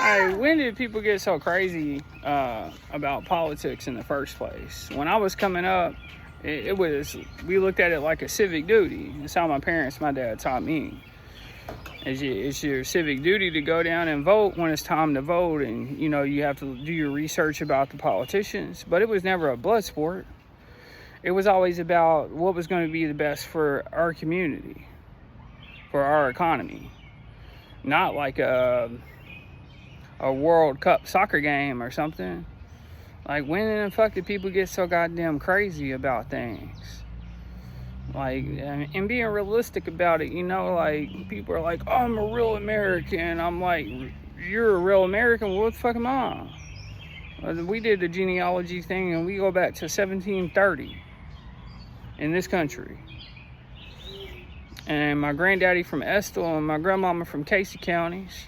When did people get so crazy about politics in the first place? When I was coming up, we looked at it like a civic duty. That's how my dad taught me. It's your civic duty to go down and vote when it's time to vote, and you have to do your research about the politicians. But it was never a blood sport. It was always about what was going to be the best for our community, for our economy. Not like a World Cup soccer game or something. Like, when in the fuck did people get so goddamn crazy about things? Like, and being realistic about it, like, people are like, oh, I'm a real American. I'm like, you're a real American? What the fuck am I? We did the genealogy thing, and we go back to 1730 in this country. And my granddaddy from Estill and my grandmama from Casey counties.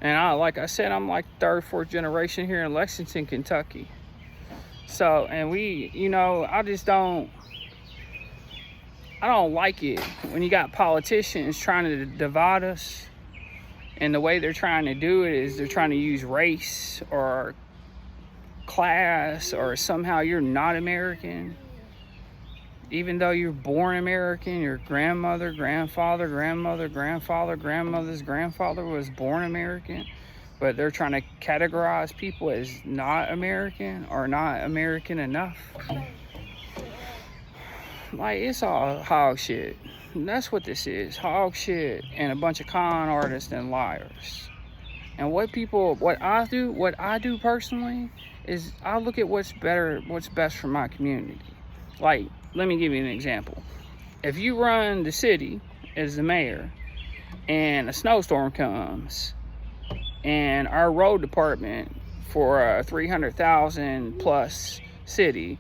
And like I said, I'm like third, fourth generation here in Lexington, Kentucky. So, and I don't like it when you got politicians trying to divide us. And the way they're trying to do it is they're trying to use race or class, or somehow you're not American. Even though you're born American, your grandmother, grandfather, grandmother's grandfather was born American. But they're trying to categorize people as not American or not American enough. Like, it's all hog shit. That's what this is. Hog shit and a bunch of con artists and liars. And what I do personally is I look at what's best for my community. Like, let me give you an example. If you run the city as the mayor and a snowstorm comes and our road department for a 300,000 plus city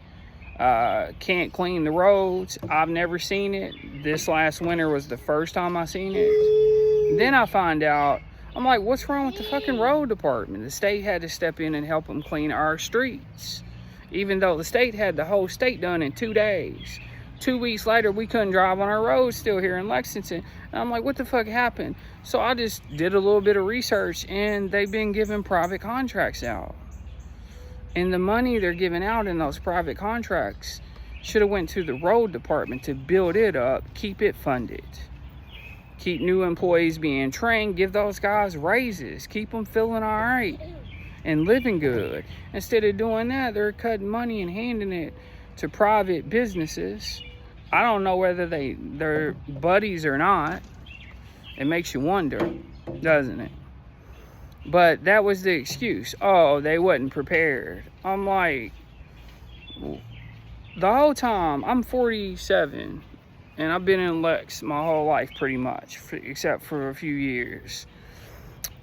can't clean the roads, I've never seen it. This last winter was the first time I seen it. Then I find out, I'm like, what's wrong with the fucking road department? The state had to step in and help them clean our streets. Even though the state had the whole state done in 2 days. 2 weeks later, we couldn't drive on our roads still here in Lexington. And I'm like, what the fuck happened? So I just did a little bit of research, and they've been giving private contracts out. And the money they're giving out in those private contracts should have went to the road department to build it up, keep it funded. Keep new employees being trained, give those guys raises, keep them feeling all right and living good. Instead of doing that, they're cutting money and handing it to private businesses. I don't know whether they're buddies or not. It makes you wonder, doesn't it? But that was the excuse. Oh, they wasn't prepared. I'm like, the whole time, I'm 47, and I've been in Lex my whole life pretty much, except for a few years.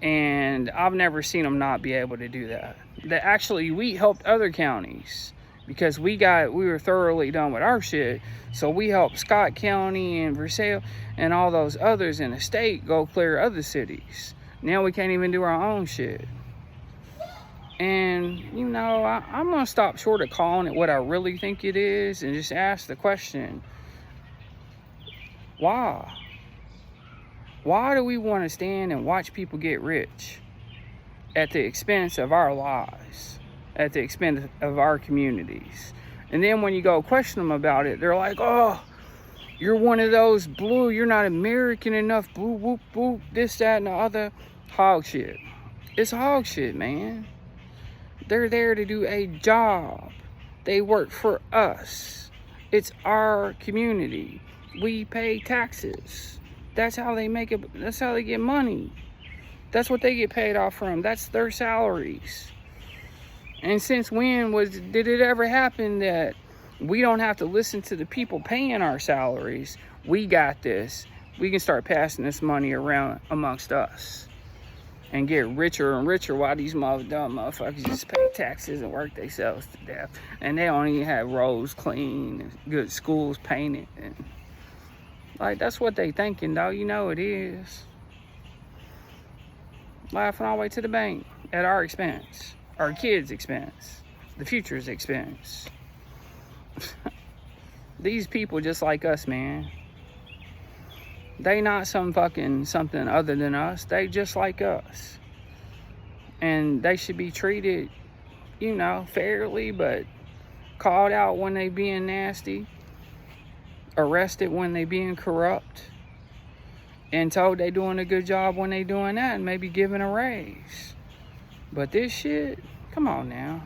And I've never seen them not be able to do that. We helped other counties because we were thoroughly done with our shit. So we helped Scott County and Versailles and all those others in the state go clear other cities. Now we can't even do our own shit. And, I'm going to stop short of calling it what I really think it is and just ask the question, why? Why do we want to stand and watch people get rich at the expense of our lives, at the expense of our communities? And then when you go question them about it, they're like, oh, you're one of those blue, you're not American enough, blue, whoop, whoop, this, that, and the other. Hog shit. It's hog shit, man. They're there to do a job. They work for us. It's our community. We pay taxes. That's how they make it. That's how they get money. That's what they get paid off from. That's their salaries. And since when did it ever happen that we don't have to listen to the people paying our salaries? We got this. We can start passing this money around amongst us and get richer and richer while these dumb motherfuckers just pay taxes and work themselves to death. And they don't even have roads clean and good schools painted. And like, that's what they thinking, dog. It is. Laughing all the way to the bank at our expense, our kids' expense, the future's expense. These people just like us, man. They not something other than us. They just like us. and they should be treated, you know, fairly, but called out when they being nasty, arrested when they being corrupt, and told they doing a good job when they doing that, and maybe given a raise. But this shit, come on now.